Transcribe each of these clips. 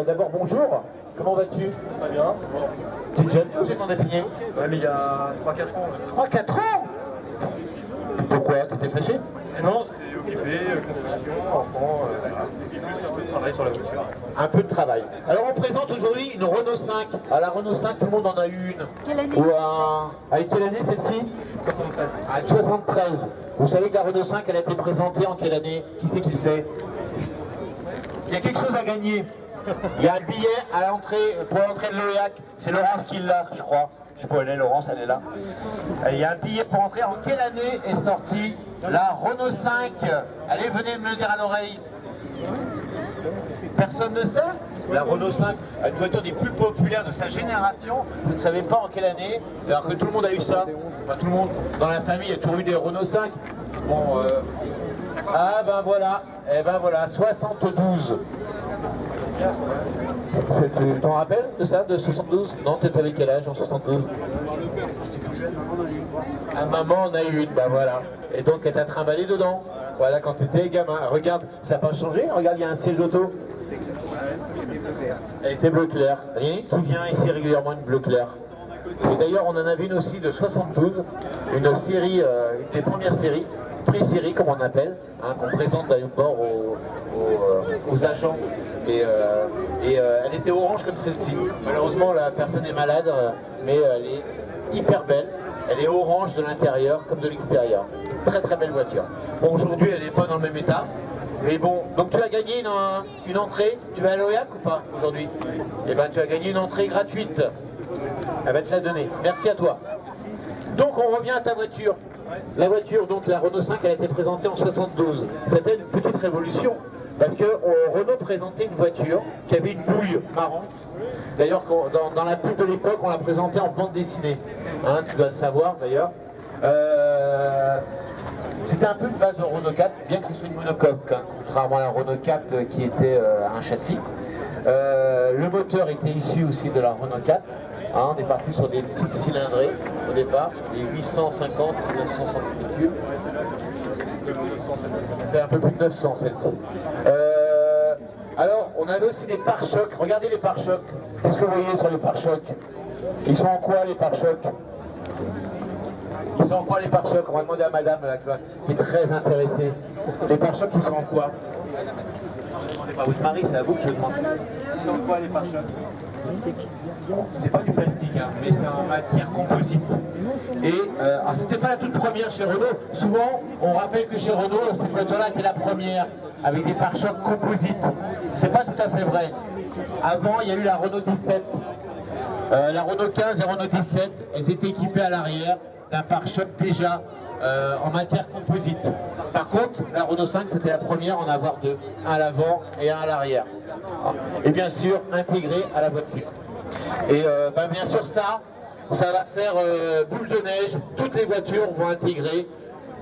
D'abord, bonjour. Comment vas-tu? Très bien. Tu es jeune ou c'est ton défini? Ouais, mais il y a 3-4 ans. 3-4 ans? Pourquoi? Tu t'es fâché? Non, c'était occupé, construction, enfant, et plus un peu de travail sur la voiture. Un peu de travail. Alors on présente aujourd'hui une Renault 5. Alors la Renault 5, tout le monde en a eu une. Quelle année? Avec quelle année celle-ci? 73. À 73. Vous savez que la Renault 5, elle a été présentée en quelle année? Qui c'est qui le sait? Il y a quelque chose à gagner. Il y a un billet à l'entrée, pour l'entrée de l'OEAC. C'est Laurence qui l'a, je crois. Je sais pas où elle est, Laurence, elle est là. Il y a un billet pour entrer. En quelle année est sortie la Renault 5? Allez, venez me le dire à l'oreille. Personne ne sait? La Renault 5, une voiture des plus populaires de sa génération. Vous ne savez pas en quelle année, alors que tout le monde a eu ça. Enfin, tout le monde, dans la famille, a toujours eu des Renault 5. Bon, ah ben voilà, et ben voilà, 72. Tu t'en rappelles de ça, de 72? Non, tu étais avec quel âge en 72? Ah, maman en a eu une, bah voilà. Et donc elle t'a trimballé dedans. Voilà, quand tu étais gamin. Regarde, ça n'a pas changé. Regarde, il y a un siège auto. Elle était bleu clair. Rien qui vient ici régulièrement, une bleu clair. Et d'ailleurs, on en avait une aussi de 72. Une série, une des premières séries, pré-série comme on appelle, hein, qu'on présente d'abord aux agents. Et elle était orange comme celle-ci. Malheureusement, la personne est malade, mais elle est hyper belle. Elle est orange de l'intérieur comme de l'extérieur. Très très belle voiture. Bon, aujourd'hui, elle n'est pas dans le même état. Mais bon, donc tu as gagné une entrée. Tu vas à l'OEAC ou pas aujourd'hui? Eh bien, tu as gagné une entrée gratuite. Elle va te la donner. Merci à toi. Donc, on revient à ta voiture. La voiture, donc la Renault 5, elle a été présentée en 72. C'était une petite révolution. Parce que Renault présentait une voiture qui avait une bouille marrante. D'ailleurs, dans la pub de l'époque, on l'a présentée en bande dessinée. Hein, tu dois le savoir d'ailleurs. C'était un peu une base de Renault 4, bien que ce soit une monocoque, hein, contrairement à la Renault 4 qui était un châssis. Le moteur était issu aussi de la Renault 4. Hein, on est parti sur des petites cylindrées au départ, des 850 ou 900 cm3. C'est un peu plus de 900 celle-ci. Alors, on avait aussi des pare-chocs. Regardez les pare-chocs. Qu'est-ce que vous voyez sur les pare-chocs? Ils sont en quoi les pare-chocs? Ils sont en quoi les pare-chocs? On va demander à madame là, qui est très intéressée. Les pare-chocs, ils sont en quoi? C'est pas votre mari, c'est à vous que je demande. Ils sont en quoi les pare-chocs? C'est pas du plastique, hein, mais c'est en matière composite. Et c'était pas la toute première chez Renault. Souvent, on rappelle que chez Renault, cette voiture-là était la première, avec des pare-chocs composites. C'est pas tout à fait vrai. Avant, il y a eu la Renault 17. La Renault 15 et la Renault 17, elles étaient équipées à l'arrière d'un pare-choc déjà en matière composite. Par contre, la Renault 5, c'était la première à en avoir deux, un à l'avant et un à l'arrière. Et bien sûr, intégré à la voiture. Et bien sûr, ça va faire boule de neige. Toutes les voitures vont intégrer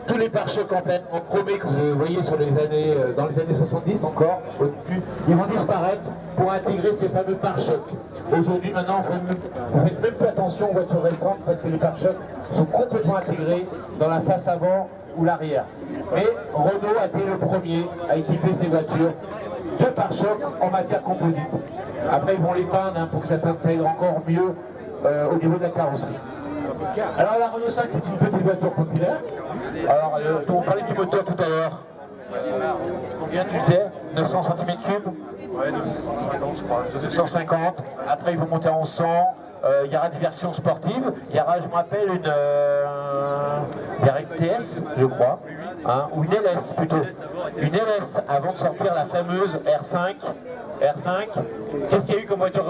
tous les pare-chocs en chromé que vous voyez sur les années, dans les années 70 encore, au-dessus, ils vont disparaître pour intégrer ces fameux pare-chocs. Aujourd'hui, maintenant, vous faites même plus attention aux voitures récentes parce que les pare-chocs sont complètement intégrés dans la face avant ou l'arrière. Mais Renault a été le premier à équiper ses voitures de pare-chocs en matière composite. Après, ils vont les peindre hein, pour que ça s'intègre encore mieux au niveau de la carrosserie. Alors la Renault 5, c'est une petite voiture populaire. Alors, on parlait du moteur tout à l'heure. Combien tu disais? 900 cm3? Ouais, 950 je crois. 950. Après, ils vont monter en 100. Il y aura des versions sportives. Il y aura, je me rappelle, il y aura une TS, je crois. Hein, ou une LS plutôt. Une LS avant de sortir la fameuse R5. R5, qu'est-ce qu'il y a eu comme voiture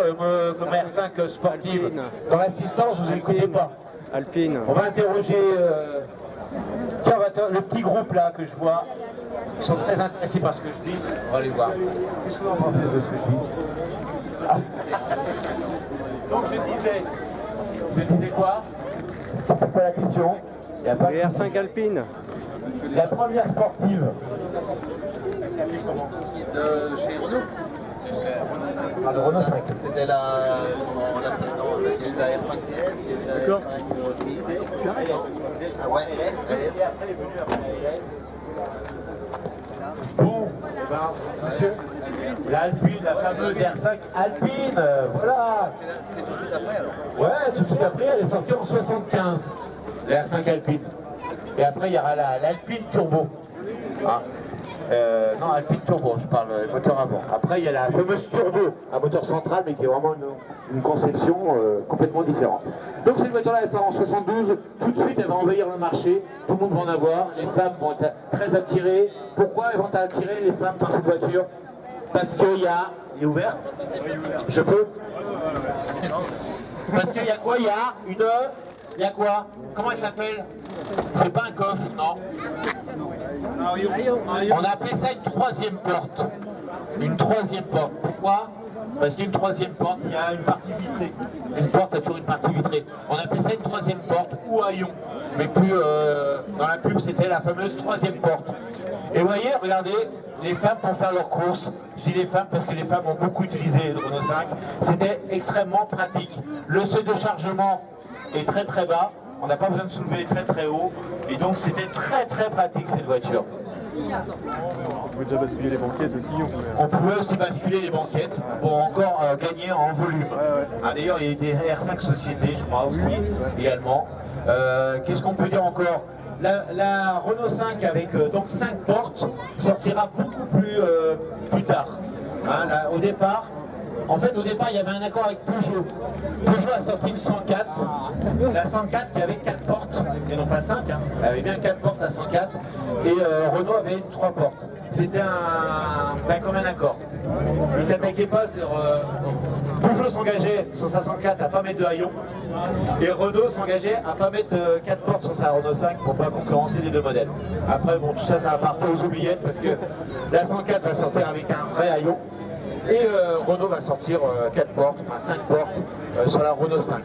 comme R5 sportive? Dans l'assistance, vous n'écoutez pas. Alpine. On va interroger tiens, le petit groupe là que je vois. Ils sont très intéressés par ce que je dis. On va aller voir. Qu'est-ce que vous en pensez de ce que je dis? Donc je disais quoi? C'est quoi la question? Il y a pas Les R5 Alpine. La première sportive. Ça s'appelle comment? Chez Renault. Ah, le Renault 5. C'était la R5 TS, il y a eu la R5 TI. Tu as LS. Ah ouais, LS. Et après, elle est venue après la LS. Bon, eh ben, monsieur, l'Alpine, la fameuse R5 Alpine, voilà. C'est tout de suite après alors. Ouais, tout de suite après, elle est sortie en 75, la R5 Alpine. Et après, il y aura l'Alpine Turbo. Ah. Non, Alpine Turbo, je parle moteur avant. Après, il y a la fameuse Turbo, un moteur central, mais qui est vraiment une conception complètement différente. Donc cette voiture-là, elle sort en 72. Tout de suite, elle va envahir le marché. Tout le monde va en avoir. Les femmes vont être très attirées. Pourquoi elles vont être attirées, les femmes, par cette voiture? Parce qu'il y a... Il est ouvert? Je peux? Parce qu'il y a quoi? Il y a une... Il y a quoi? Comment elle s'appelle? C'est pas un coffre, non? On a appelé ça une troisième porte. Une troisième porte. Pourquoi? Parce qu'il y a une troisième porte, il y a une partie vitrée. Une porte a toujours une partie vitrée. On appelait ça une troisième porte ou haillon. Mais plus dans la pub, c'était la fameuse troisième porte. Et vous voyez, regardez, les femmes pour faire leurs courses. Je dis les femmes parce que les femmes ont beaucoup utilisé le Renault 5. C'était extrêmement pratique. Le seuil de chargement est très très bas. On n'a pas besoin de soulever très très haut. Et donc c'était très très pratique cette voiture. On pouvait déjà basculer les banquettes aussi. On pouvait aussi basculer les banquettes pour encore gagner en volume. Ah, d'ailleurs, il y a eu des R5 sociétés, je crois aussi, également. Qu'est-ce qu'on peut dire encore? La Renault 5 avec donc 5 portes sortira beaucoup plus tard. Hein, là, au départ, il y avait un accord avec Peugeot. Peugeot a sorti une 104. La 104 qui avait 4 portes, et non pas 5. Hein. Elle avait bien 4 portes, la 104. Et Renault avait une 3 portes. C'était un commun accord. Ils ne s'attaquaient pas sur... Peugeot s'engageait sur sa 104 à ne pas mettre de haillons. Et Renault s'engageait à ne pas mettre 4 portes sur sa Renault 5 pour ne pas concurrencer les deux modèles. Après, bon, tout ça, ça va partir aux oubliettes parce que la 104 va sortir avec un vrai haillon. Et Renault va sortir 4 portes, enfin 5 portes sur la Renault 5.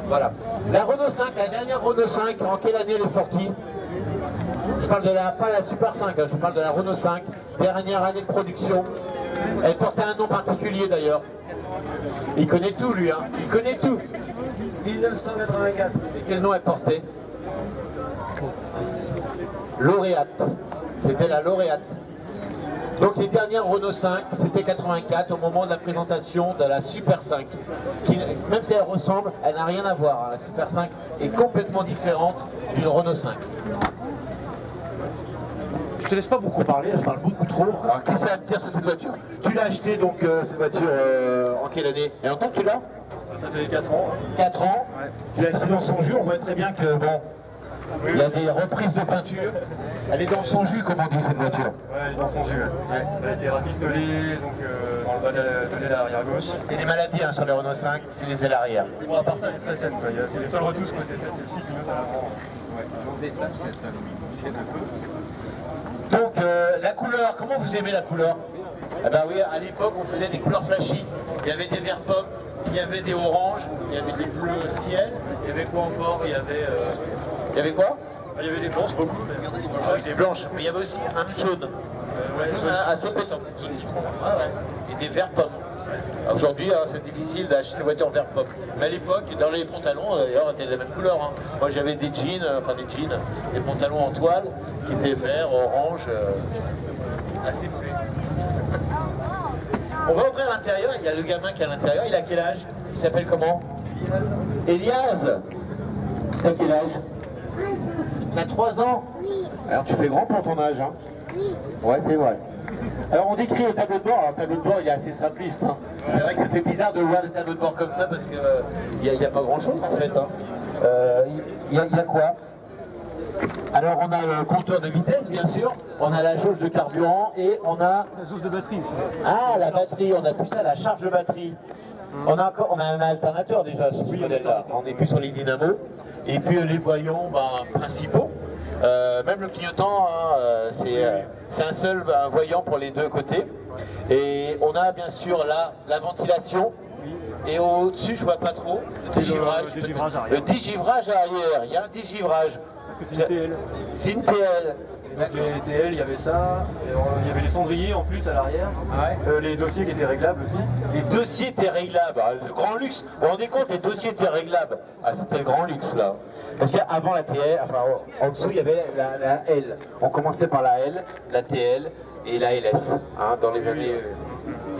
Voilà. La Renault 5, la dernière Renault 5, en quelle année elle est sortie? Je parle de pas la Super 5, hein, je parle de la Renault 5, dernière année de production. Elle portait un nom particulier d'ailleurs. Il connaît tout lui, hein. Il connaît tout. 1984. Et quel nom elle portait? Lauréate. C'était la lauréate. Donc les dernières Renault 5, c'était 84 au moment de la présentation de la Super 5. Qui, même si elle ressemble, elle n'a rien à voir. Hein. La Super 5 est complètement différente d'une Renault 5. Je te laisse pas beaucoup parler, je parle beaucoup trop. Alors qu'est-ce que ça va te dire sur cette voiture? Tu l'as acheté donc cette voiture en quelle année? Et longtemps que tu l'as? Ça fait 4 ans. 4 ans. Ouais. Tu l'as acheté dans son jus, on voit très bien que bon, il y a des reprises de peinture. Elle est dans son jus, comme on dit cette voiture. Ouais, elle est dans son jus. Ouais. Elle a été rafistolée donc, dans le bas de l'aile arrière gauche. C'est les maladies hein, sur les Renault 5, c'est les ailes arrière. Bon, à part ça, elle est très saine. C'est les seules retouches qui ont été faites, celle-ci, pilote à l'avant. Donc la couleur, comment vous aimez la couleur? Eh ben oui, à l'époque on faisait des couleurs flashy. Il y avait des verts pommes, il y avait des oranges, il y avait des bleus ciel, il y avait quoi encore? Il y avait quoi? Il y avait des blanches, beaucoup. Mais... Des blanches, mais il y avait aussi un jaune. Ouais, jaune. Assez pétant. Jaune citron. Ah ouais. Et des verts pommes. Aujourd'hui, hein, c'est difficile d'acheter une voiture vert pomme. Mais à l'époque, dans les pantalons, d'ailleurs, étaient de la même couleur. Hein. Moi, j'avais des jeans, des pantalons en toile qui étaient verts, orange, assez coulés. On va ouvrir l'intérieur. Il y a le gamin qui est à l'intérieur. Il a quel âge? Il s'appelle comment? Elias. T'as quel âge? 3 ans. T'as 3 ans? Oui. Alors, tu fais grand pour ton âge, hein? Oui. Ouais, c'est vrai. Alors on décrit le tableau de bord, alors le tableau de bord il est assez simpliste. Hein. C'est vrai que ça fait bizarre de voir des tableaux de bord comme ça parce qu'il n'y a pas grand chose en fait. Hein. Il y a quoi? Alors on a le compteur de vitesse bien sûr, on a la jauge de carburant et on a... La jauge de batterie aussi. Ah la batterie, on a plus ça, la charge de batterie. On a un alternateur déjà sur ce modèle-là, on n'est plus sur les dynamos. Et puis les voyants principaux. Même le clignotant, hein, c'est un seul voyant pour les deux côtés. Et on a bien sûr là la ventilation. Et au-dessus, je vois pas trop, le dégivrage. Le dégivrage arrière. Le dégivrage arrière, il y a un dégivrage. parce que c'est une TL. C'est une TL. Donc les TL, il y avait ça, et il y avait les cendriers en plus à l'arrière, les dossiers qui étaient réglables aussi. Les dossiers étaient réglables. Ah, le grand luxe. Vous vous rendez compte, les dossiers étaient réglables. Ah, c'était le grand luxe là. Parce qu'avant la TL, enfin en dessous il y avait la L. On commençait par la L, la TL et la LS. Hein, dans les années.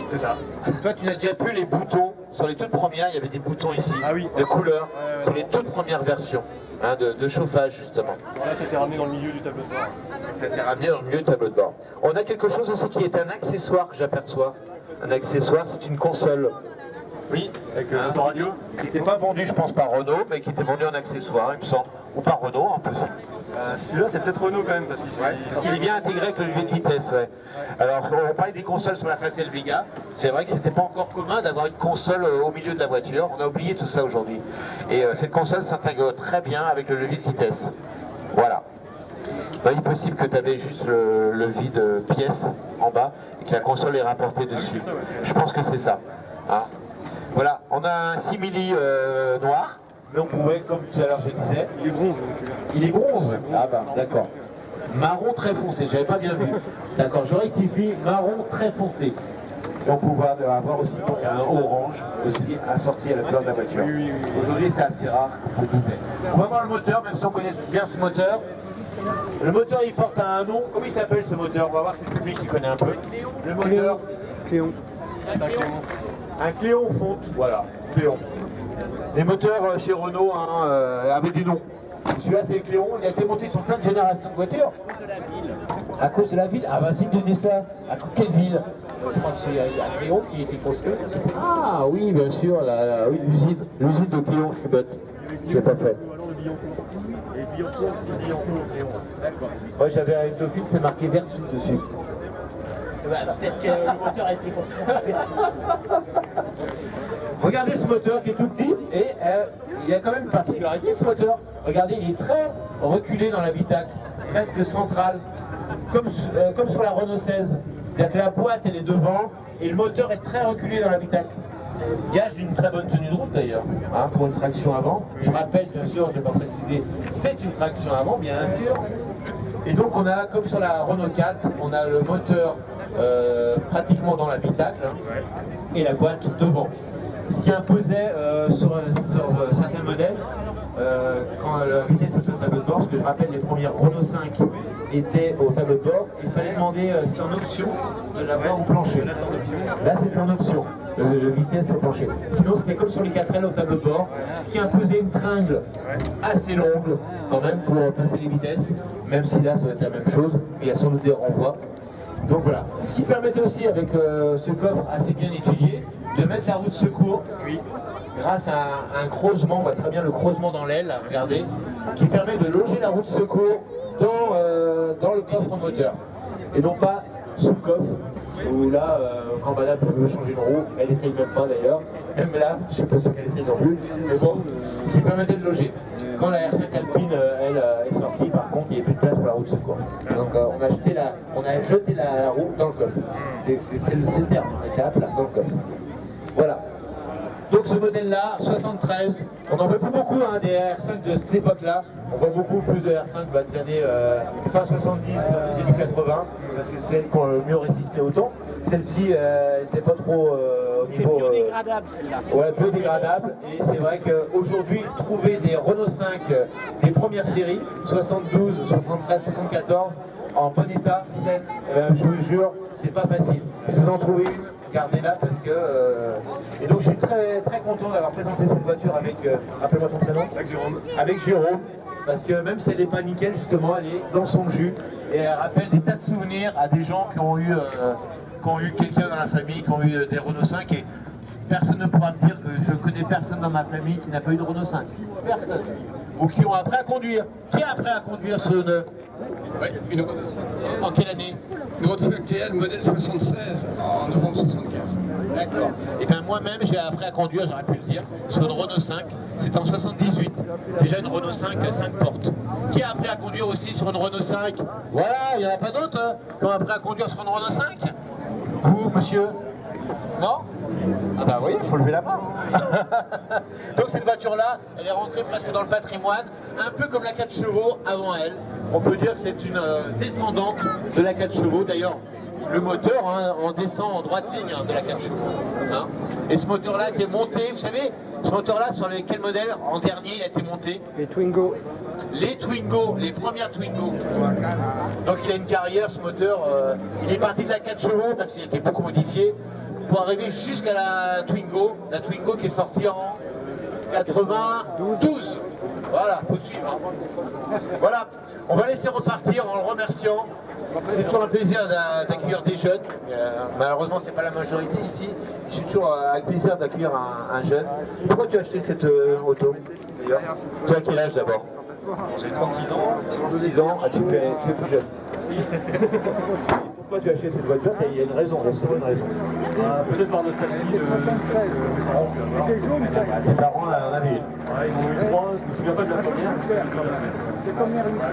C'est ça. Toi, tu n'as déjà pu les boutons. Sur les toutes premières, il y avait des boutons ici, Ah oui. de couleur, sur les toutes premières versions, hein, de chauffage justement. Là, c'était ramené dans le milieu du tableau de bord. Ça a été ramené dans le milieu du tableau de bord. On a quelque chose aussi qui est un accessoire que j'aperçois. Un accessoire, c'est une console. Oui, avec l'autoradio. Qui n'était pas vendu, je pense, par Renault, mais qui était vendu en accessoire, il me semble. Ou par Renault, hein, possible. Celui-là, c'est peut-être Renault quand même, parce qu'il est bien intégré avec le levier de vitesse, ouais. Alors, on parlait des consoles sur la Facel Vega. C'est vrai que c'était pas encore commun d'avoir une console au milieu de la voiture. On a oublié tout ça aujourd'hui. Et cette console s'intègre très bien avec le levier de vitesse. Voilà. Ben, il est possible que tu avais juste le vide pièce en bas et que la console est rapportée dessus. Ça, ouais. Je pense que c'est ça. Hein. Voilà, on a un simili noir. Mais on pouvait, comme tout à l'heure je disais, Il est bronze, celui-là. il est bronze. Ah bah d'accord. Marron très foncé, j'avais pas bien vu. D'accord, je rectifie, marron très foncé. Et on pouvait avoir aussi donc, un orange aussi assorti à la couleur de la voiture. Oui. Aujourd'hui c'est assez rare, comme je disais. On va voir le moteur, même si on connaît bien ce moteur. Le moteur il porte un nom, comment il s'appelle ce moteur? On va voir si le public qui connaît un peu. Le moteur, Cléon. C'est un Cléon. un Cléon fonte, voilà, Cléon. Les moteurs chez Renault avaient des noms. Celui-là c'est le Cléon, il a été monté sur plein de générations de voitures. À cause de la ville. Ah bah si, donnez ça. À quelle ville? Je crois que c'est à Cléon qui a été construit. Ah oui, bien sûr, oui, l'usine de Cléon, je suis bête. Je l'ai pas fait. Ou alors le Billancourt. Et le Billancourt aussi, le Billancourt, Cléon. D'accord. Moi j'avais un exophile, c'est marqué Vertu dessus. Peut-être que le moteur a été construit. Regardez ce moteur qui est tout petit et il y a quand même une particularité ce moteur. Regardez, il est très reculé dans l'habitacle, presque central, comme sur la Renault 16. C'est-à-dire que la boîte elle est devant et le moteur est très reculé dans l'habitacle. Gage d'une très bonne tenue de route d'ailleurs, hein, pour une traction avant. Je rappelle bien sûr, je ne vais pas préciser, c'est une traction avant bien sûr. Et donc on a, comme sur la Renault 4, on a le moteur pratiquement dans l'habitacle et la boîte devant. Ce qui imposait sur certains modèles, quand la vitesse était au tableau de bord, parce que je rappelle les premières Renault 5 étaient au tableau de bord, il fallait demander, c'est en option, de l'avoir au plancher. Là, c'est en option. Là c'est en option, le vitesse au plancher. Sinon c'était comme sur les 4L au tableau de bord, ce qui imposait une tringle assez longue quand même pour passer les vitesses, même si là ça va être la même chose, mais il y a sans doute des renvois. Donc voilà, ce qui permettait aussi avec ce coffre assez bien étudié, de mettre la roue de secours, grâce à un creusement, on voit très bien le creusement dans l'aile, regardez, qui permet de loger la roue de secours dans le coffre moteur. Et non pas sous le coffre, où là, quand madame veut changer une roue, elle essaye même pas d'ailleurs, même là, je suis pas sûr qu'elle essaye non plus, mais bon, ce qui permettait de loger. Quand la R5 Alpine, elle, est sortie, par contre, il n'y avait plus de place pour la roue de secours. Donc on a jeté la roue dans le coffre. C'est le terme, elle était à plat dans le coffre. Voilà. Donc ce modèle-là, 73, on n'en voit plus beaucoup hein, des R5 de cette époque-là. On voit beaucoup plus de R5 des années fin 70, début 80, parce que c'est celles qui ont le mieux résisté au temps. Celle-ci n'était pas trop au niveau... biodégradable celle-là. Ouais, biodégradable. Et c'est vrai qu'aujourd'hui, trouver des Renault 5 des premières séries, 72, 73, 74, en bon état, saine, je vous jure, c'est pas facile. Si vous en trouvez une, gardez-la parce que... Et donc je suis très, très content d'avoir présenté cette voiture avec... Rappelle-moi ton prénom. Avec Jérôme. Avec Jérôme. Parce que même si elle n'est pas nickel, justement, elle est dans son jus. Et elle rappelle des tas de souvenirs à des gens qui ont eu quelqu'un dans la famille, qui ont eu des Renault 5. Et personne ne pourra me dire que je connais personne dans ma famille qui n'a pas eu de Renault 5. Personne. Ou qui ont appris à conduire. Qui a appris à conduire sur une... Oui, une Renault 5. En quelle année? Une Renault 5 TL, modèle 76, en novembre 75. D'accord. Et bien moi-même j'ai appris à conduire, j'aurais pu le dire, sur une Renault 5. C'était en 78. Déjà une Renault 5, 5 portes. Qui a appris à conduire aussi sur une Renault 5? Voilà, il n'y en a pas d'autres hein, qui ont appris à conduire sur une Renault 5? Vous, monsieur? Non? Ah bah vous voyez, il faut lever la main. Donc cette voiture-là, elle est rentrée presque dans le patrimoine. un peu comme la 4 chevaux avant elle. On peut dire que c'est une descendante de la 4 chevaux. D'ailleurs, le moteur, hein, on descend en droite ligne hein, de la 4 chevaux. Hein. Et ce moteur-là qui est monté, vous savez, ce moteur-là, sur quel modèle en dernier il a été monté? Les Twingo. Les Twingo, les premières Twingo. Donc il a une carrière, ce moteur. Il est parti de la 4 chevaux, même s'il a été beaucoup modifié, pour arriver jusqu'à la Twingo qui est sortie en 92. Voilà, faut suivre. Hein. Voilà, on va laisser repartir en le remerciant. C'est toujours un plaisir d'accueillir des jeunes. Malheureusement, c'est pas la majorité ici. Je suis toujours avec plaisir d'accueillir un jeune. Pourquoi tu as acheté cette auto d'ailleurs? Tu as quel âge d'abord? J'ai 36 ans. 36 ans, tu es plus jeune. Pourquoi tu as acheté cette voiture? Il y a une raison, c'est une raison. Peut-être par nostalgie de 76. T'es jaune, Tes parents en avaient une. Ouais, ils en ont eu 3, je me souviens pas de la première. t'es combien de litres?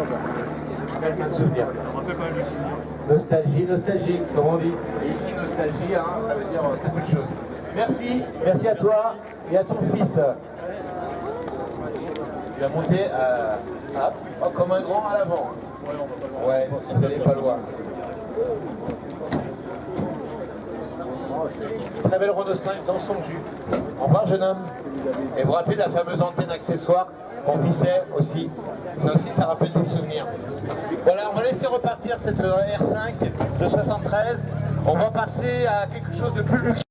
Plein de souvenirs. Ça me rappelle pas mal de souvenirs. Nostalgie, nostalgie, comme on dit. Et ici, nostalgie, hein, ça veut dire beaucoup de choses. Merci à toi et à ton fils. Tu vas monter comme un grand à l'avant. Ouais, vous n'allez pas loin. Très belle Renault 5 dans son jus. Au revoir, jeune homme. Et vous vous rappelez de la fameuse antenne accessoire qu'on vissait aussi. Ça aussi, ça rappelle des souvenirs. Voilà, on va laisser repartir cette R5 de 73. On va passer à quelque chose de plus luxueux.